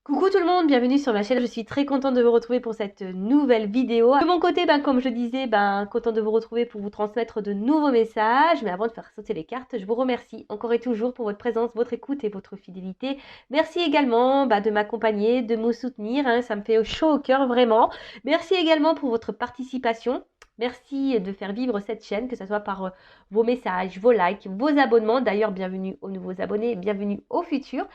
Coucou tout le monde, bienvenue sur ma chaîne, je suis très contente de vous retrouver pour cette nouvelle vidéo. De mon côté, comme je disais, contente de vous retrouver pour vous transmettre de nouveaux messages. Mais avant de faire sauter les cartes, je vous remercie encore et toujours pour votre présence, votre écoute et votre fidélité. Merci également de m'accompagner, de me soutenir, hein, ça me fait chaud au cœur vraiment. Merci également pour votre participation. Merci de faire vivre cette chaîne, que ce soit par vos messages, vos likes, vos abonnements. D'ailleurs, bienvenue aux nouveaux abonnés, bienvenue aux futurs.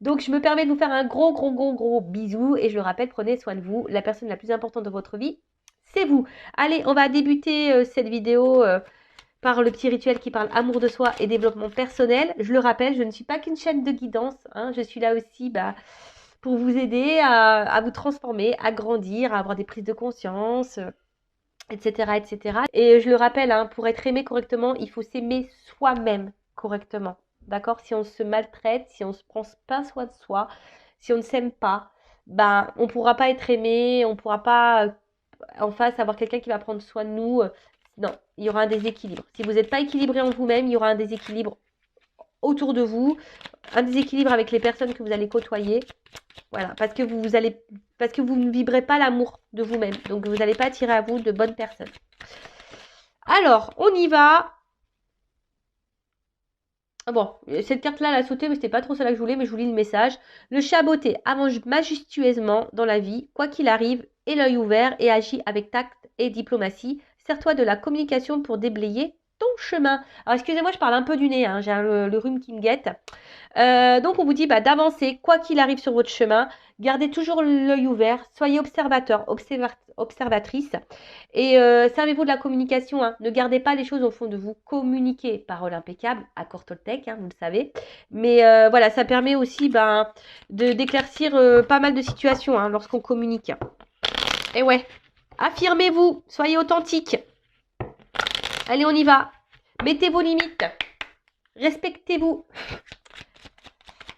Donc, je me permets de vous faire un gros bisou. Et je le rappelle, prenez soin de vous. La personne la plus importante de votre vie, c'est vous. Allez, on va débuter cette vidéo par le petit rituel qui parle amour de soi et développement personnel. Je le rappelle, je ne suis pas qu'une chaîne de guidance. Hein. Je suis là aussi pour vous aider à vous transformer, à grandir, à avoir des prises de conscience, etc., etc. Et je le rappelle, hein, pour être aimé correctement, il faut s'aimer soi-même correctement. D'accord? Si on se maltraite, si on ne se prend pas soin de soi, si on ne s'aime pas, on ne pourra pas être aimé, on ne pourra pas en face avoir quelqu'un qui va prendre soin de nous. Non, il y aura un déséquilibre. Si vous n'êtes pas équilibré en vous-même, il y aura un déséquilibre autour de vous, un déséquilibre avec les personnes que vous allez côtoyer. Voilà, parce que vous ne vibrez pas l'amour de vous-même. Donc vous n'allez pas attirer à vous de bonnes personnes. Alors, on y va. Bon, cette carte-là, elle a sauté, mais c'était pas trop celle que je voulais, mais je vous lis le message. Le chat botté avance majestueusement dans la vie, quoi qu'il arrive, et l'œil ouvert et agit avec tact et diplomatie. Sers-toi de la communication pour déblayer ton chemin. Alors, excusez-moi, je parle un peu du nez, hein, j'ai le rhume qui me guette. Donc, on vous dit d'avancer, quoi qu'il arrive sur votre chemin. Gardez toujours l'œil ouvert, soyez observateur, observatrice. Et servez-vous de la communication. Hein. Ne gardez pas les choses au fond de vous. Communiquez, parole impeccable, accord Toltec, hein, vous le savez. Mais voilà, ça permet aussi d'éclaircir pas mal de situations hein, lorsqu'on communique. Et ouais, affirmez-vous, soyez authentique. Allez, on y va. Mettez vos limites. Respectez-vous.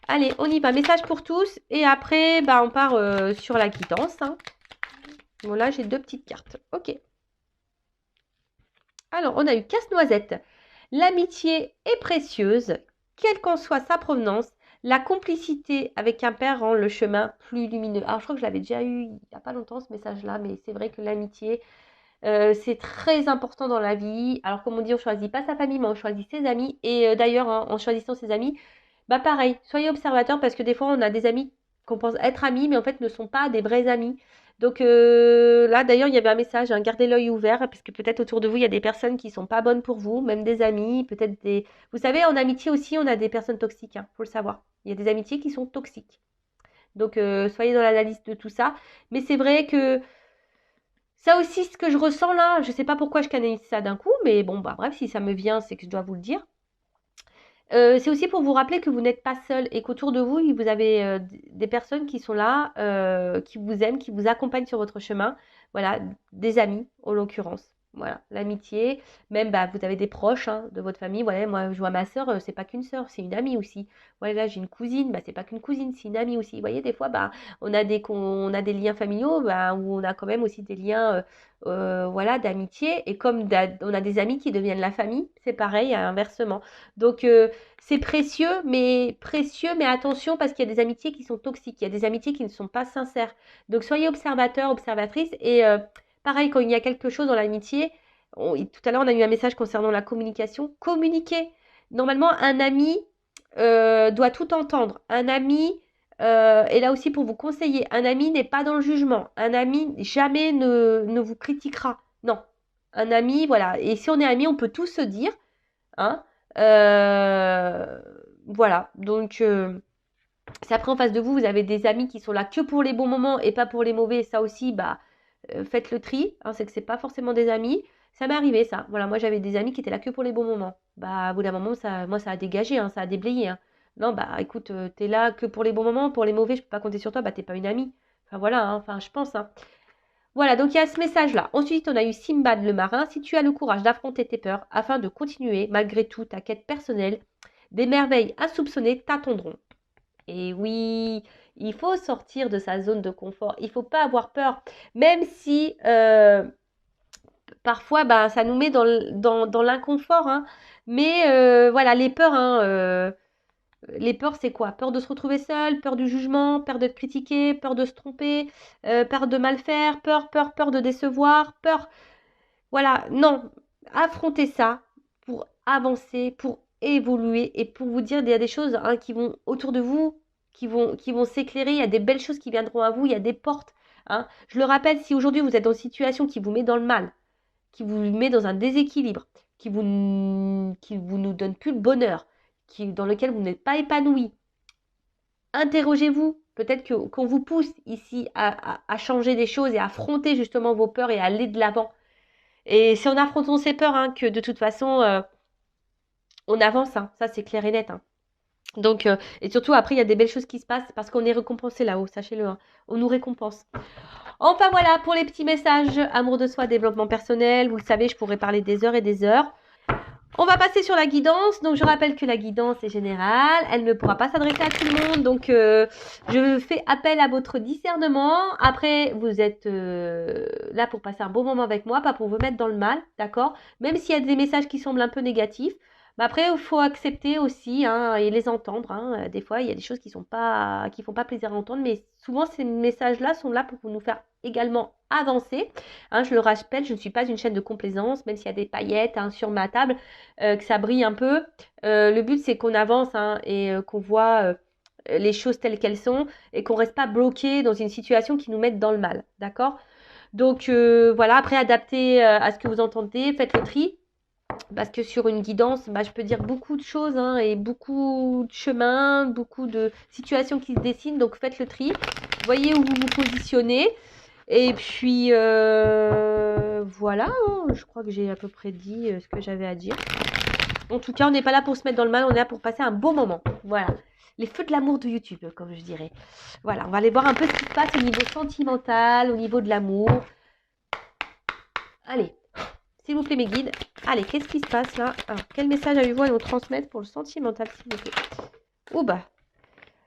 Allez, on y va. Message pour tous. Et après, on part sur la quittance. Hein. Bon, là, j'ai 2 petites cartes. Ok. Alors, on a eu casse-noisette. L'amitié est précieuse, quelle qu'en soit sa provenance. La complicité avec un père rend le chemin plus lumineux. Alors, je crois que je l'avais déjà eu il n'y a pas longtemps, ce message-là, mais c'est vrai que l'amitié, c'est très important dans la vie. Alors, comme on dit, on ne choisit pas sa famille, mais on choisit ses amis. Et d'ailleurs, en choisissant ses amis, pareil, soyez observateurs parce que des fois, on a des amis qu'on pense être amis, mais en fait, ne sont pas des vrais amis. Donc là, d'ailleurs, il y avait un message, hein, gardez l'œil ouvert, parce que peut-être autour de vous, il y a des personnes qui ne sont pas bonnes pour vous, même des amis, peut-être des... Vous savez, en amitié aussi, on a des personnes toxiques, hein, faut le savoir. Il y a des amitiés qui sont toxiques. Donc soyez dans l'analyse de tout ça. Mais c'est vrai que ça aussi, ce que je ressens là, je ne sais pas pourquoi je canalise ça d'un coup, mais bon, bref, si ça me vient, c'est que je dois vous le dire. C'est aussi pour vous rappeler que vous n'êtes pas seul et qu'autour de vous, vous avez des personnes qui sont là, qui vous aiment, qui vous accompagnent sur votre chemin. Voilà, des amis en l'occurrence. Voilà, l'amitié. Même, vous avez des proches hein, de votre famille. Voilà, moi, je vois ma sœur, c'est pas qu'une sœur, c'est une amie aussi. Voilà, j'ai une cousine, c'est pas qu'une cousine, c'est une amie aussi. Vous voyez, des fois, on a des liens familiaux où on a quand même aussi des liens voilà, d'amitié. Et comme on a des amis qui deviennent la famille, c'est pareil, inversement. Donc, c'est précieux, mais attention parce qu'il y a des amitiés qui sont toxiques, il y a des amitiés qui ne sont pas sincères. Donc soyez observateurs, observatrices et pareil quand il y a quelque chose dans l'amitié, tout à l'heure on a eu un message concernant la communication, communiquez. Normalement un ami doit tout entendre. Un ami est là aussi pour vous conseiller. Un ami n'est pas dans le jugement. Un ami jamais ne vous critiquera. Non. Un ami, voilà. Et si on est amis, on peut tout se dire. Hein. Euh, voilà, donc c'est après en face de vous, vous avez des amis qui sont là que pour les bons moments et pas pour les mauvais. Ça aussi, faites le tri. Hein, c'est que c'est pas forcément des amis. Ça m'est arrivé ça. Voilà, moi j'avais des amis qui étaient là que pour les bons moments. Au bout d'un moment, moi ça a dégagé, hein, ça a déblayé. Hein. Non, écoute, t'es là que pour les bons moments, pour les mauvais, je peux pas compter sur toi, t'es pas une amie. Enfin voilà, hein, enfin je pense. Hein. Voilà, donc il y a ce message-là. Ensuite, on a eu Simbad le marin. Si tu as le courage d'affronter tes peurs afin de continuer, malgré tout, ta quête personnelle, des merveilles insoupçonnées t'attendront. Et oui, il faut sortir de sa zone de confort. Il ne faut pas avoir peur. Même si parfois, ça nous met dans l'inconfort. Hein. Mais voilà, les peurs, hein, Les peurs, c'est quoi? Peur de se retrouver seul, peur du jugement, peur d'être critiqué, peur de se tromper, peur de mal faire, peur de décevoir, peur. Voilà, non, affrontez ça pour avancer, pour évoluer et pour vous dire, il y a des choses hein, qui vont autour de vous, qui vont s'éclairer, il y a des belles choses qui viendront à vous, il y a des portes. Hein. Je le rappelle, si aujourd'hui vous êtes dans une situation qui vous met dans le mal, qui vous met dans un déséquilibre, qui vous nous donne plus le bonheur, dans lequel vous n'êtes pas épanoui, interrogez-vous. Peut-être qu'on vous pousse ici à changer des choses et à affronter justement vos peurs et à aller de l'avant. Et c'est en affrontant ces peurs hein, que de toute façon, on avance. Hein. Ça, c'est clair et net. Hein. Donc, et surtout, après, il y a des belles choses qui se passent parce qu'on est récompensé là-haut, sachez-le. Hein. On nous récompense. Enfin, voilà pour les petits messages amour de soi, développement personnel. Vous le savez, je pourrais parler des heures et des heures. On va passer sur la guidance. Donc, je rappelle que la guidance est générale. Elle ne pourra pas s'adresser à tout le monde. Donc, je fais appel à votre discernement. Après, vous êtes là pour passer un bon moment avec moi, pas pour vous mettre dans le mal, d'accord? Même s'il y a des messages qui semblent un peu négatifs. Mais après, il faut accepter aussi hein, et les entendre. Hein. Des fois, il y a des choses qui font pas plaisir à entendre. Mais souvent, ces messages-là sont là pour nous faire également avancer. Hein, je le rappelle, je ne suis pas une chaîne de complaisance, même s'il y a des paillettes hein, sur ma table, que ça brille un peu. Le but, c'est qu'on avance hein, et qu'on voit les choses telles qu'elles sont et qu'on ne reste pas bloqué dans une situation qui nous mette dans le mal. D'accord? Donc, voilà, après, adaptez à ce que vous entendez, faites le tri. Parce que sur une guidance, bah, je peux dire beaucoup de choses hein, et beaucoup de chemins, beaucoup de situations qui se dessinent. Donc, faites le tri. Voyez où vous vous positionnez. Et puis, voilà, hein, je crois que j'ai à peu près dit ce que j'avais à dire. En tout cas, on n'est pas là pour se mettre dans le mal, on est là pour passer un bon moment. Voilà, les feux de l'amour de YouTube, comme je dirais. Voilà, on va aller voir un peu ce qui se passe au niveau sentimental, au niveau de l'amour. Allez, s'il vous plaît mes guides. Allez, qu'est-ce qui se passe là? Alors, quel message avez-vous à nous transmettre pour le sentimental, s'il vous plaît? Oh bah...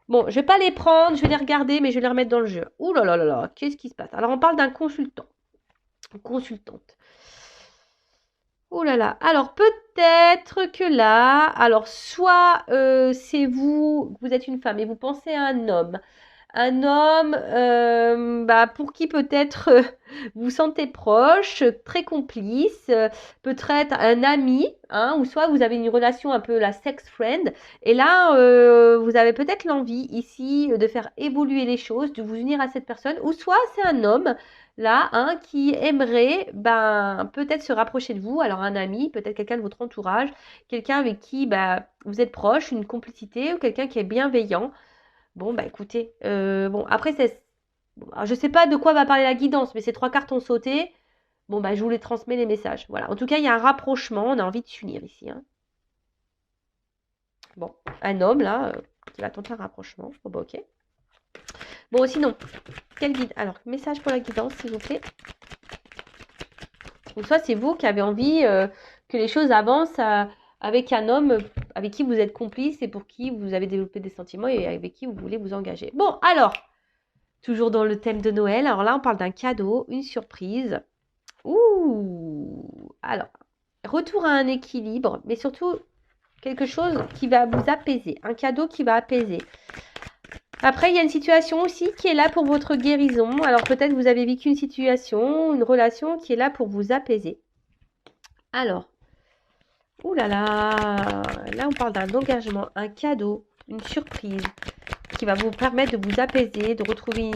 Bon, je vais pas les prendre, je vais les regarder, mais je vais les remettre dans le jeu. Ouh là là là là, qu'est-ce qui se passe? Alors, on parle d'un consultant. Consultante. Oh là là. Alors, peut-être que là, alors, soit c'est vous êtes une femme et vous pensez à un homme. Un homme bah, pour qui peut-être vous sentez proche, très complice, peut-être un ami, hein, ou soit vous avez une relation un peu la sex friend, et là vous avez peut-être l'envie ici de faire évoluer les choses, de vous unir à cette personne, ou soit c'est un homme là hein, qui aimerait ben, peut-être se rapprocher de vous, alors un ami, peut-être quelqu'un de votre entourage, quelqu'un avec qui bah, vous êtes proche, une complicité, ou quelqu'un qui est bienveillant. Bon, bah écoutez, bon, après, bon, je sais pas de quoi va parler la guidance, mais ces trois cartes ont sauté. Bon, bah, je vous les transmets les messages. Voilà. En tout cas, il y a un rapprochement. On a envie de s'unir ici. Hein. Bon, un homme, là, qui va tenter un rapprochement. Bon, bah, ok. Bon, sinon, quel guide? Alors, message pour la guidance, s'il vous plaît. Ou soit c'est vous qui avez envie que les choses avancent avec un homme avec qui vous êtes complice et pour qui vous avez développé des sentiments et avec qui vous voulez vous engager. Bon, alors, toujours dans le thème de Noël. Alors là, on parle d'un cadeau, une surprise. Ouh! Alors, retour à un équilibre, mais surtout quelque chose qui va vous apaiser. Un cadeau qui va apaiser. Après, il y a une situation aussi qui est là pour votre guérison. Alors peut-être vous avez vécu une situation, une relation qui est là pour vous apaiser. Alors, ouh là là, là on parle d'un engagement, un cadeau, une surprise qui va vous permettre de vous apaiser, de retrouver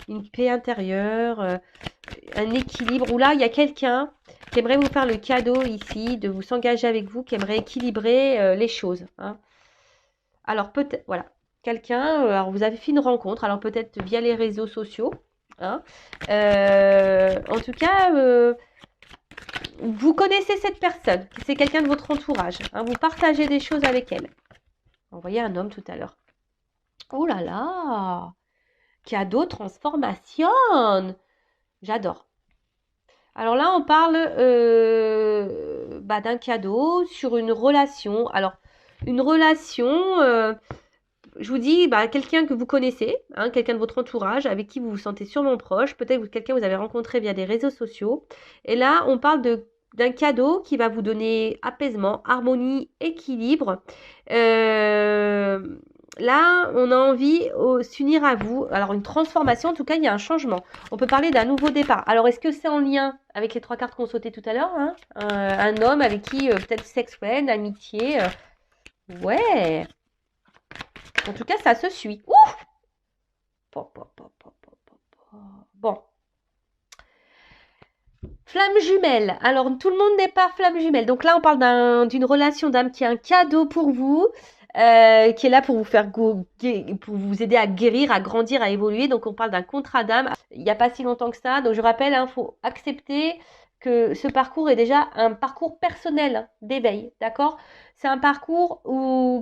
une paix intérieure, un équilibre. Où là, il y a quelqu'un qui aimerait vous faire le cadeau ici, de vous s'engager avec vous, qui aimerait équilibrer les choses. Hein. Alors peut-être, voilà. Quelqu'un, alors vous avez fait une rencontre, alors peut-être via les réseaux sociaux. Hein. En tout cas, vous connaissez cette personne, c'est quelqu'un de votre entourage. Hein, vous partagez des choses avec elle. Vous voyez un homme tout à l'heure. Oh là là! Cadeau transformation! J'adore. Alors là, on parle bah, d'un cadeau sur une relation. Alors, une relation... je vous dis, bah, quelqu'un que vous connaissez, hein, quelqu'un de votre entourage, avec qui vous vous sentez sûrement proche, peut-être quelqu'un que vous avez rencontré via des réseaux sociaux. Et là, on parle d'un cadeau qui va vous donner apaisement, harmonie, équilibre. Là, on a envie de s'unir à vous. Alors, une transformation, en tout cas, il y a un changement. On peut parler d'un nouveau départ. Alors, est-ce que c'est en lien avec les 3 cartes qu'on sautait tout à l'heure, hein, un homme avec qui, peut-être sex friend, amitié. Ouais. En tout cas, ça se suit. Ouh. Bon. Flamme jumelle. Alors, tout le monde n'est pas flamme jumelle. Donc là, on parle d'une relation d'âme qui est un cadeau pour vous, qui est là pour vous faire pour vous aider à guérir, à grandir, à évoluer. Donc, on parle d'un contrat d'âme. Il n'y a pas si longtemps que ça. Donc, je rappelle, il faut accepter que ce parcours est déjà un parcours personnel d'éveil, d'accord? C'est un parcours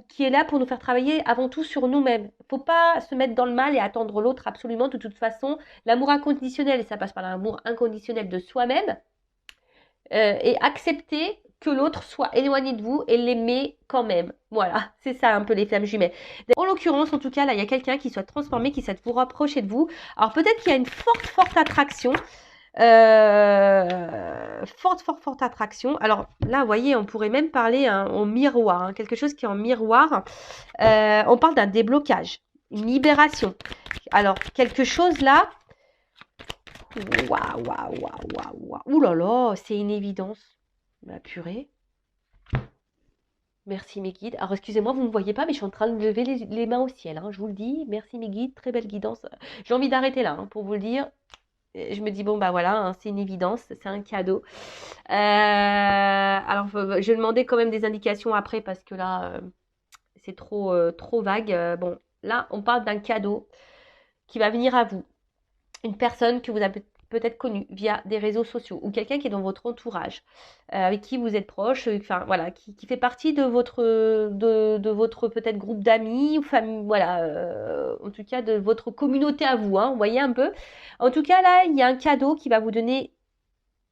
qui est là pour nous faire travailler avant tout sur nous-mêmes. Il ne faut pas se mettre dans le mal et attendre l'autre absolument. De toute façon, l'amour inconditionnel, ça passe par l'amour inconditionnel de soi-même. Et accepter que l'autre soit éloigné de vous et l'aimer quand même. Voilà, c'est ça un peu les flammes jumelles. En l'occurrence, en tout cas, là, il y a quelqu'un qui soit transformé, qui souhaite vous rapprocher de vous. Alors peut-être qu'il y a une forte attraction. Forte attraction. Alors là, vous voyez, on pourrait même parler en miroir, hein, quelque chose qui est en miroir. On parle d'un déblocage, une libération. Alors, quelque chose là. Waouh. Ouh là là, c'est une évidence. Ma purée. Merci mes guides. Alors excusez-moi, vous ne me voyez pas, mais je suis en train de lever les mains au ciel, hein, je vous le dis. Merci mes guides, très belle guidance. J'ai envie d'arrêter là, hein, pour vous le dire. Je me dis, bon, bah voilà, hein, c'est une évidence, c'est un cadeau. Alors, je vais demander quand même des indications après, parce que là, c'est trop vague. Bon, là, on parle d'un cadeau qui va venir à vous. Une personne que vous avez peut-être connue via des réseaux sociaux ou quelqu'un qui est dans votre entourage, avec qui vous êtes proche, enfin voilà, qui fait partie de votre peut-être groupe d'amis ou famille, voilà, en tout cas de votre communauté à vous, hein, vous voyez un peu. En tout cas là, il y a un cadeau qui va vous donner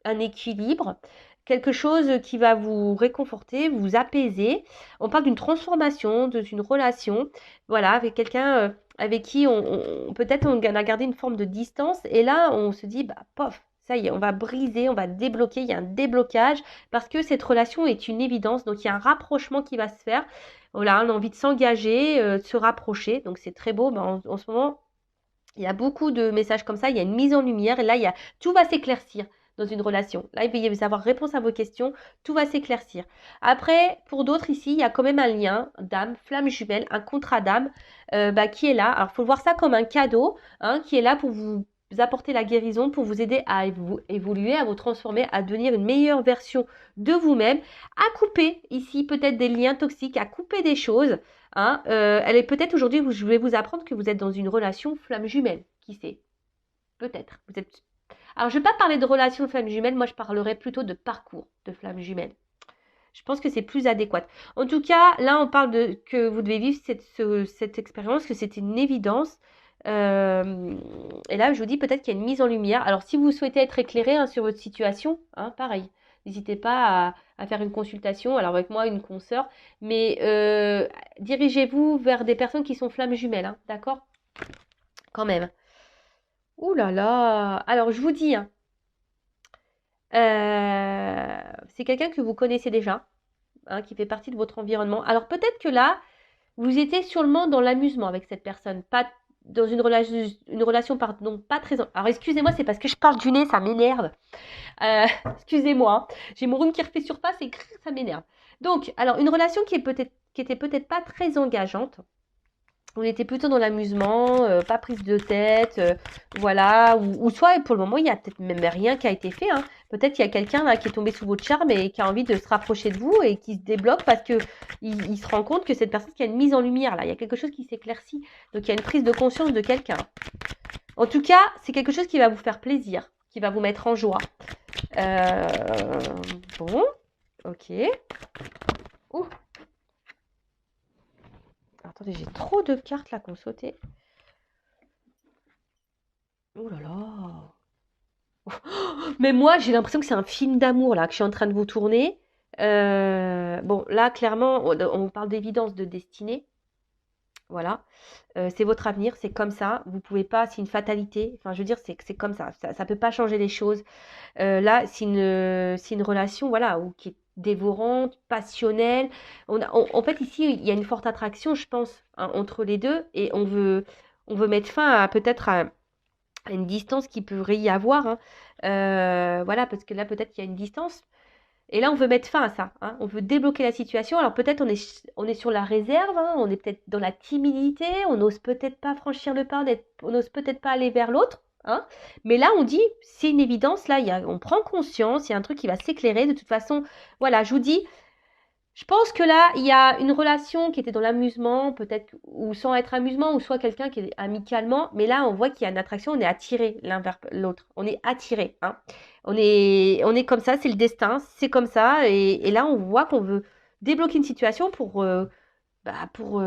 un équilibre, quelque chose qui va vous réconforter, vous apaiser. On parle d'une transformation, d'une relation, voilà, avec quelqu'un avec qui peut-être on a gardé une forme de distance et là on se dit, bah pof, ça y est, on va briser, on va débloquer, il y a un déblocage parce que cette relation est une évidence, donc il y a un rapprochement qui va se faire. Voilà, on a envie de s'engager, de se rapprocher, donc c'est très beau. En ce moment, il y a beaucoup de messages comme ça, il y a une mise en lumière et là, tout va s'éclaircir dans une relation. Là, il va y avoir réponse à vos questions, tout va s'éclaircir. Après, pour d'autres ici, il y a quand même un lien d'âme, flamme jumelle, un contrat d'âme qui est là. Alors, il faut voir ça comme un cadeau, hein, qui est là pour vous apporter la guérison, pour vous aider à évoluer, à vous transformer, à devenir une meilleure version de vous-même, à couper ici peut-être des liens toxiques, à couper des choses. Hein, elle est peut-être aujourd'hui, je vais vous apprendre que vous êtes dans une relation flamme jumelle. Qui sait? Peut-être. Alors, je ne vais pas parler de relation flamme jumelle, moi je parlerai plutôt de parcours de flamme jumelle. Je pense que c'est plus adéquat. En tout cas, là, on parle que vous devez vivre cette expérience, que c'est une évidence. Et là, je vous dis peut-être qu'il y a une mise en lumière. Alors, si vous souhaitez être éclairé, hein, sur votre situation, hein, pareil. N'hésitez pas à faire une consultation, alors avec moi, une consoeur. Mais dirigez-vous vers des personnes qui sont flammes jumelles, hein, d'accord? Quand même. Ouh là là. Alors, je vous dis, hein, c'est quelqu'un que vous connaissez déjà, hein, qui fait partie de votre environnement. Alors, peut-être que là, vous étiez sûrement dans l'amusement avec cette personne, pas dans une relation pardon, pas très... Alors, excusez-moi, c'est parce que je parle du nez, ça m'énerve. Excusez-moi, hein. J'ai mon rhume qui refait surface et ça m'énerve. Donc, alors, une relation qui était peut-être pas très engageante. On était plutôt dans l'amusement, pas prise de tête, voilà. Ou soit, pour le moment, il n'y a peut-être même rien qui a été fait, hein. Peut-être qu'il y a quelqu'un là qui est tombé sous votre charme et qui a envie de se rapprocher de vous et qui se débloque parce que il se rend compte que cette personne qui a une mise en lumière là, il y a quelque chose qui s'éclaircit. Donc il y a une prise de conscience de quelqu'un. En tout cas, c'est quelque chose qui va vous faire plaisir, qui va vous mettre en joie. Bon, ok. Ouh. Attendez, j'ai trop de cartes là qu'on sautait. Oh là là. Mais moi, j'ai l'impression que c'est un film d'amour là que je suis en train de vous tourner. Bon, là, clairement, on parle d'évidence de destinée. Voilà. C'est votre avenir, c'est comme ça. Vous pouvez pas, c'est une fatalité. Enfin, je veux dire, c'est comme ça. Ça peut pas changer les choses. Là, c'est une relation, voilà, qui est dévorante, passionnelle. En fait, ici, il y a une forte attraction, je pense, hein, entre les deux, et on veut mettre fin à peut-être à une distance qui pourrait y avoir, hein. Voilà, parce que là, peut-être qu'il y a une distance. Et là, on veut mettre fin à ça, hein. On veut débloquer la situation. Alors peut-être on est sur la réserve, hein, on est peut-être dans la timidité, on n'ose peut-être pas franchir le pas, on n'ose peut-être pas aller vers l'autre, hein. Mais là, on dit, c'est une évidence, là, on prend conscience, il y a un truc qui va s'éclairer. De toute façon, voilà, je vous dis, je pense que là, il y a une relation qui était dans l'amusement, peut-être, ou sans être amusement, ou soit quelqu'un qui est amicalement. Mais là, on voit qu'il y a une attraction, on est attiré l'un vers l'autre. On est attiré, hein. On est comme ça, c'est le destin, c'est comme ça. Et là, on voit qu'on veut débloquer une situation pour là où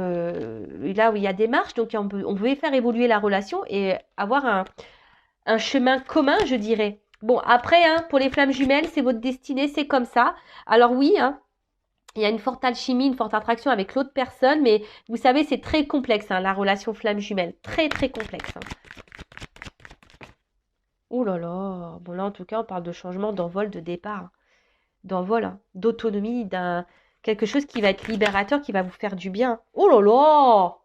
il y a des marches. Donc, on veut faire évoluer la relation et avoir un chemin commun, je dirais. Bon, après, hein, pour les flammes jumelles, c'est votre destinée, c'est comme ça. Alors oui, hein, il y a une forte alchimie, une forte attraction avec l'autre personne, mais vous savez, c'est très complexe, hein, la relation flamme jumelle. Très, très complexe, hein. Ouh là là. Bon, là, en tout cas, on parle de changement, d'envol, de départ, hein. D'envol, hein, d'autonomie, quelque chose qui va être libérateur, qui va vous faire du bien. Oh là là.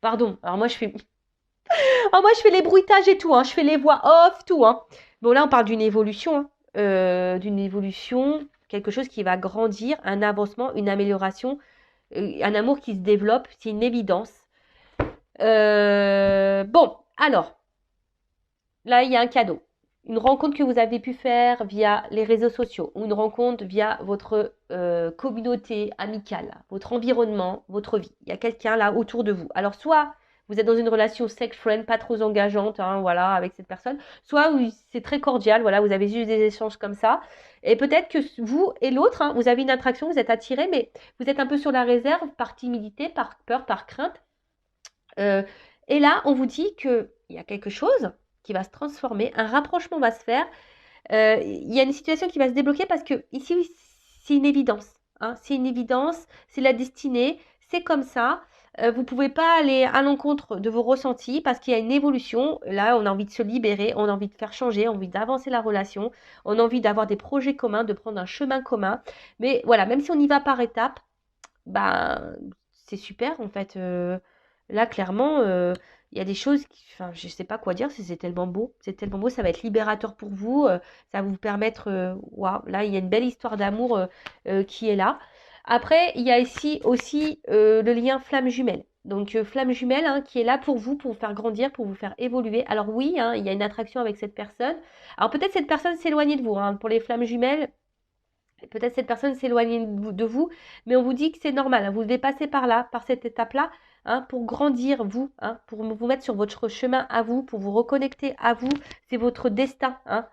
Pardon. Alors, moi, je fais les bruitages et tout, hein. Je fais les voix off, tout, hein. Bon, là, on parle d'une évolution, hein. D'une évolution, quelque chose qui va grandir, un avancement, une amélioration, un amour qui se développe, c'est une évidence. Bon, alors, là, il y a un cadeau. Une rencontre que vous avez pu faire via les réseaux sociaux ou une rencontre via votre communauté amicale, votre environnement, votre vie. Il y a quelqu'un là autour de vous. Alors, soit vous êtes dans une relation sex-friend, pas trop engageante, hein, voilà, avec cette personne, soit c'est très cordial, voilà, vous avez juste des échanges comme ça. Et peut-être que vous et l'autre, hein, vous avez une attraction, vous êtes attirés, mais vous êtes un peu sur la réserve par timidité, par peur, par crainte. Euh, et là, on vous dit qu'il y a quelque chose qui va se transformer, un rapprochement va se faire. Il y a une situation qui va se débloquer parce que ici, oui, c'est une évidence, hein, c'est une évidence, c'est la destinée, c'est comme ça. Vous ne pouvez pas aller à l'encontre de vos ressentis parce qu'il y a une évolution. Là, on a envie de se libérer, on a envie de faire changer, on a envie d'avancer la relation, on a envie d'avoir des projets communs, de prendre un chemin commun. Mais voilà, même si on y va par étapes, bah, c'est super en fait. Là, clairement, il y a des choses enfin, je sais pas quoi dire, c'est tellement beau. C'est tellement beau, ça va être libérateur pour vous. Ça va vous permettre, waouh, là, il y a une belle histoire d'amour qui est là. Après, il y a ici aussi le lien flamme jumelle. Donc, flamme jumelle, hein, qui est là pour vous faire grandir, pour vous faire évoluer. Alors oui, hein, il y a une attraction avec cette personne. Alors peut-être cette personne s'éloigne de vous, hein. Pour les flammes jumelles, peut-être cette personne s'éloigne de vous, mais on vous dit que c'est normal, hein. Vous devez passer par là, par cette étape-là, hein, pour grandir, vous, hein, pour vous mettre sur votre chemin à vous, pour vous reconnecter à vous. C'est votre destin, hein.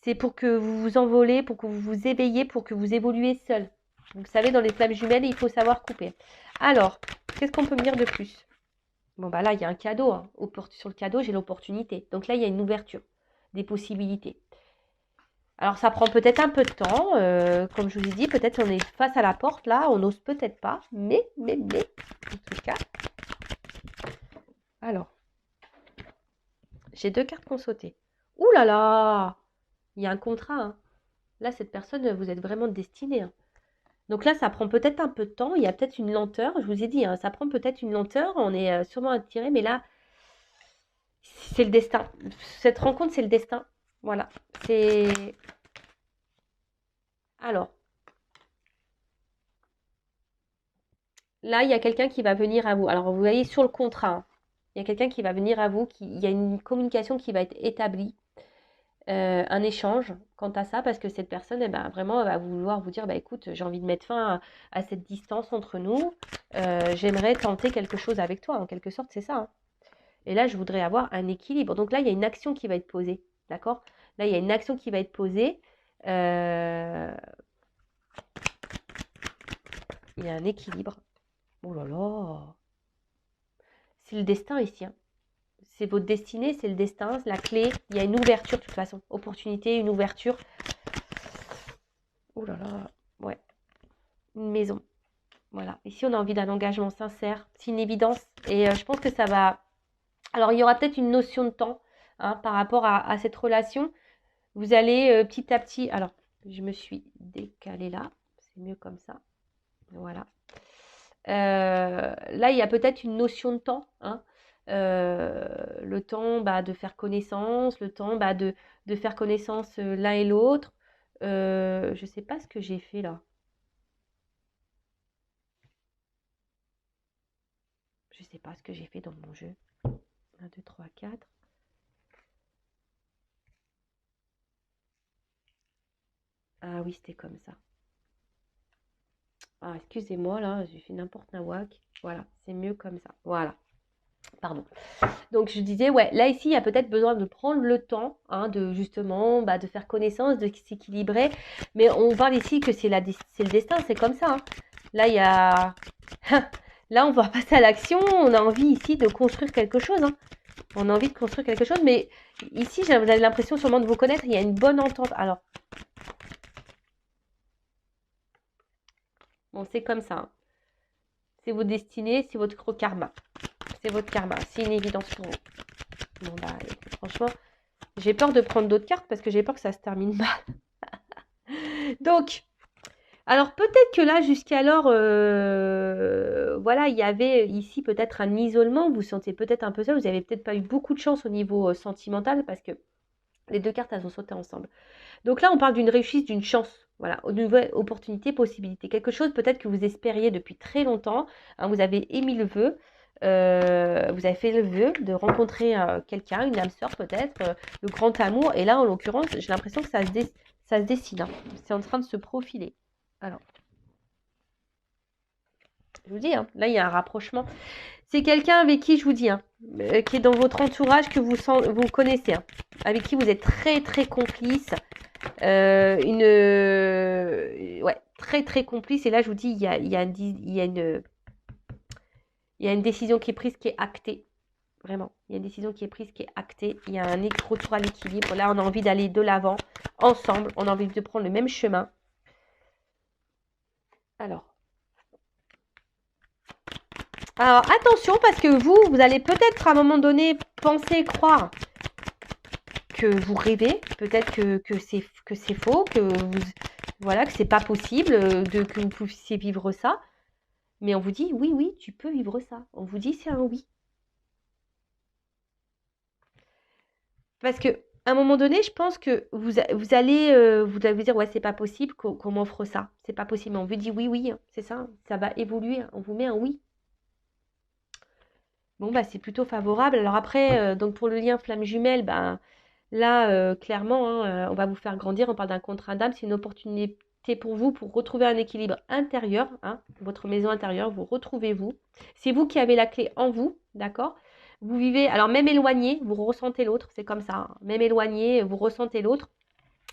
C'est pour que vous vous envolez, pour que vous vous éveillez, pour que vous évoluez seul. Vous savez, dans les flammes jumelles, il faut savoir couper. Alors, qu'est-ce qu'on peut me dire de plus? Bon, bah là, il y a un cadeau, hein. Sur le cadeau, j'ai l'opportunité. Donc là, il y a une ouverture, des possibilités. Alors ça prend peut-être un peu de temps, comme je vous ai dit, peut-être on est face à la porte là, on n'ose peut-être pas, mais, en tout cas. Alors, j'ai 2 cartes qui ont sauté. Ouh là là, il y a un contrat, hein. Là, cette personne, vous êtes vraiment destinée, hein. Donc là, ça prend peut-être un peu de temps, il y a peut-être une lenteur, je vous ai dit, hein, ça prend peut-être une lenteur, on est sûrement attiré, mais là, c'est le destin. Cette rencontre, c'est le destin. Voilà, c'est... Alors, là, il y a quelqu'un qui va venir à vous. Alors, vous voyez sur le contrat, hein, il y a quelqu'un qui va venir à vous, il y a une communication qui va être établie, un échange quant à ça, parce que cette personne, eh ben, vraiment, elle va vouloir vous dire, bah, écoute, j'ai envie de mettre fin à cette distance entre nous, j'aimerais tenter quelque chose avec toi, en quelque sorte, c'est ça, hein. Et là, je voudrais avoir un équilibre. Donc là, il y a une action qui va être posée, d'accord? Là, il y a une action qui va être posée. Il y a un équilibre. Oh là là, c'est le destin ici, hein. C'est votre destinée, c'est le destin, c'est la clé. Il y a une ouverture de toute façon. Opportunité, une ouverture. Oh là là, ouais. Une maison. Voilà. Ici, on a envie d'un engagement sincère. C'est une évidence. Et je pense que ça va... Alors, il y aura peut-être une notion de temps hein, par rapport à cette relation. Vous allez petit à petit... Alors, je me suis décalée là. C'est mieux comme ça. Voilà. Là, il y a peut-être une notion de temps. Hein. Le temps de faire connaissance, le temps de faire connaissance l'un et l'autre. Je ne sais pas ce que j'ai fait là. Je ne sais pas ce que j'ai fait dans mon jeu. 1, 2, 3, 4. Ah oui, c'était comme ça. Ah, excusez-moi, là, j'ai fait n'importe nawak. Voilà, c'est mieux comme ça. Voilà. Pardon. Donc, je disais, ouais, là, ici, il y a peut-être besoin de prendre le temps, hein, de justement, de faire connaissance, de s'équilibrer. Mais on parle ici que c'est le destin, c'est comme ça. Hein. Là, il y a... Là, on va passer à l'action. On a envie ici de construire quelque chose. Hein. On a envie de construire quelque chose. Mais ici, j'avais l'impression sûrement de vous connaître. Il y a une bonne entente. Alors, bon, c'est comme ça. Hein. C'est vos destinées, c'est votre karma. C'est votre karma. C'est une évidence pour vous. Bon, franchement, j'ai peur de prendre d'autres cartes parce que j'ai peur que ça se termine mal. Donc, alors peut-être que là, jusqu'alors, voilà, il y avait ici peut-être un isolement. Vous vous sentez peut-être un peu seul. Vous n'avez peut-être pas eu beaucoup de chance au niveau sentimental parce que les deux cartes, elles ont sauté ensemble. Donc là, on parle d'une réussite, d'une chance. Voilà, une nouvelle opportunité, possibilité. Quelque chose peut-être que vous espériez depuis très longtemps. Hein, vous avez émis le vœu. Vous avez fait le vœu de rencontrer quelqu'un, une âme sœur peut-être, le grand amour. Et là, en l'occurrence, j'ai l'impression que ça se dessine. Hein. C'est en train de se profiler. Alors, je vous dis, hein, là, il y a un rapprochement. C'est quelqu'un avec qui, je vous dis, hein, qui est dans votre entourage, que vous connaissez, hein, avec qui vous êtes très, très complice. Ouais, très, très complice. Et là, je vous dis, il y a une décision qui est prise, qui est actée. Vraiment, il y a une décision qui est prise, qui est actée. Il y a un retour à l'équilibre. Là, on a envie d'aller de l'avant, ensemble. On a envie de prendre le même chemin. Alors, attention, parce que vous allez peut-être à un moment donné penser, croire que vous rêvez, peut-être que c'est faux, voilà, que c'est pas possible, que vous puissiez vivre ça. Mais on vous dit, oui, oui, tu peux vivre ça. On vous dit, c'est un oui. Parce que à un moment donné, je pense que vous allez vous dire, ouais, c'est pas possible qu'on m'offre ça. C'est pas possible. Mais on vous dit, oui, oui, hein, c'est ça. Ça va évoluer. On vous met un oui. Bon, c'est plutôt favorable. Alors après, donc pour le lien flamme jumelle, là, clairement, hein, on va vous faire grandir. On parle d'un contrat d'âme. C'est une opportunité pour vous pour retrouver un équilibre intérieur. Hein, votre maison intérieure, vous retrouvez-vous. C'est vous qui avez la clé en vous, d'accord? Vous vivez, alors même éloigné, vous ressentez l'autre. C'est comme ça. Hein, même éloigné, vous ressentez l'autre.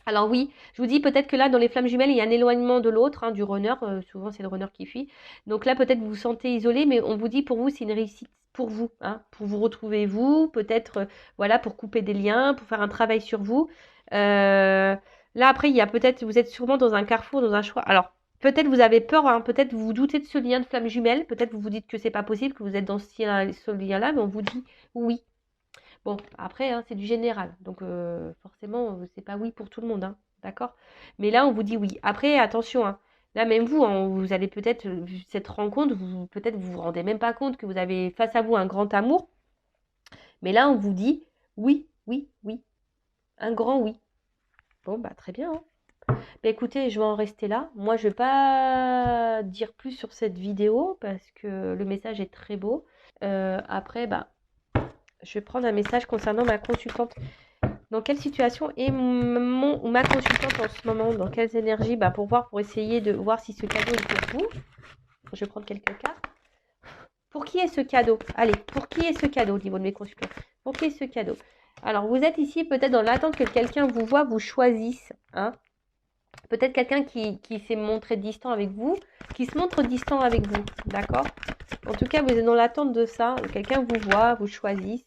Alors oui, je vous dis peut-être que là, dans les flammes jumelles, il y a un éloignement de l'autre, hein, du runner. Souvent, c'est le runner qui fuit. Donc là, peut-être vous vous sentez isolé, mais on vous dit pour vous, c'est une réussite pour vous, hein, pour vous retrouver vous, peut-être, voilà, pour couper des liens, pour faire un travail sur vous. Là, après, il y a peut-être, vous êtes sûrement dans un carrefour, dans un choix. Alors, peut-être vous avez peur, hein, peut-être vous vous doutez de ce lien de flamme jumelle, peut-être vous vous dites que c'est pas possible, que vous êtes dans ce lien-là, mais on vous dit oui. Bon, après, hein, c'est du général. Donc, forcément, c'est pas oui pour tout le monde. Hein, d'accord? Mais là, on vous dit oui. Après, attention. Hein, là, même vous, hein, vous allez peut-être, cette rencontre, peut-être vous vous rendez même pas compte que vous avez face à vous un grand amour. Mais là, on vous dit oui, oui, oui. Un grand oui. Bon, très bien. Hein. Écoutez, je vais en rester là. Moi, je vais pas dire plus sur cette vidéo parce que le message est très beau. Après, je vais prendre un message concernant ma consultante. Dans quelle situation est ma consultante en ce moment? Dans quelles énergies? Pour essayer de voir si ce cadeau est pour vous. Je vais prendre quelques cartes. Pour qui est ce cadeau? Allez, pour qui est ce cadeau au niveau de mes consultants? Pour qui est ce cadeau? Alors, vous êtes ici peut-être dans l'attente que quelqu'un vous voit, vous choisisse. Hein, peut-être quelqu'un qui s'est montré distant avec vous, qui se montre distant avec vous. D'accord? En tout cas, vous êtes dans l'attente de ça. Quelqu'un vous voit, vous choisisse.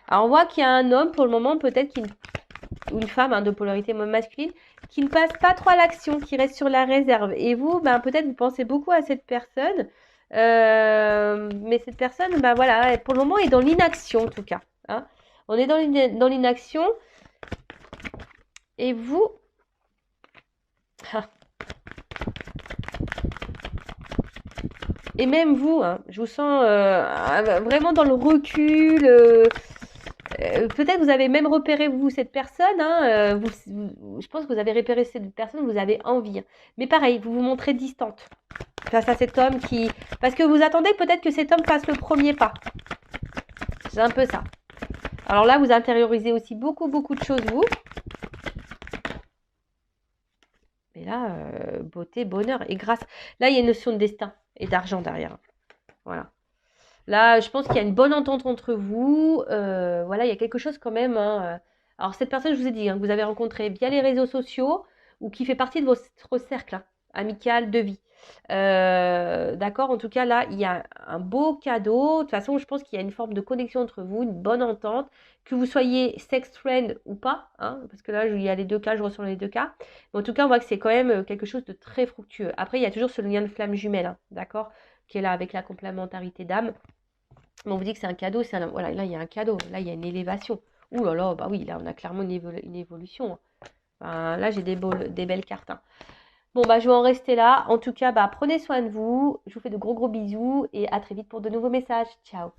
Alors, on voit qu'il y a un homme, pour le moment, peut-être ou une femme, hein, de polarité masculine, qui ne passe pas trop à l'action, qui reste sur la réserve. Et vous, ben, peut-être vous pensez beaucoup à cette personne, mais cette personne, ben voilà, pour le moment est dans l'inaction en tout cas. Hein. On est dans l'inaction. Et vous... Et même vous, hein, je vous sens vraiment dans le recul. Peut-être vous avez même repéré, vous, cette personne. Hein, je pense que vous avez repéré cette personne, vous avez envie. Hein. Mais pareil, vous vous montrez distante face à cet homme qui... Parce que vous attendez peut-être que cet homme fasse le premier pas. C'est un peu ça. Alors là, vous intériorisez aussi beaucoup, beaucoup de choses, vous. Mais là, beauté, bonheur et grâce. Là, il y a une notion de destin et d'argent derrière. Voilà. Là, je pense qu'il y a une bonne entente entre vous. Voilà, il y a quelque chose quand même. Hein. Alors, cette personne, je vous ai dit, hein, que vous avez rencontrée via les réseaux sociaux ou qui fait partie de votre cercle hein, amical de vie. D'accord. En tout cas, là, il y a un beau cadeau. De toute façon, je pense qu'il y a une forme de connexion entre vous, une bonne entente. Que vous soyez sex friend ou pas, hein, parce que là, il y a les deux cas, je ressens les deux cas. Mais en tout cas, on voit que c'est quand même quelque chose de très fructueux. Après, il y a toujours ce lien de flamme jumelle, hein, d'accord, qui est là avec la complémentarité d'âme. Mais on vous dit que c'est un cadeau, voilà, là il y a un cadeau, là il y a une élévation. Ouh là là, bah oui, là on a clairement une évolution. Hein. Enfin, là j'ai des belles cartes. Hein. Bon bah je vais en rester là. En tout cas, bah prenez soin de vous. Je vous fais de gros bisous et à très vite pour de nouveaux messages. Ciao.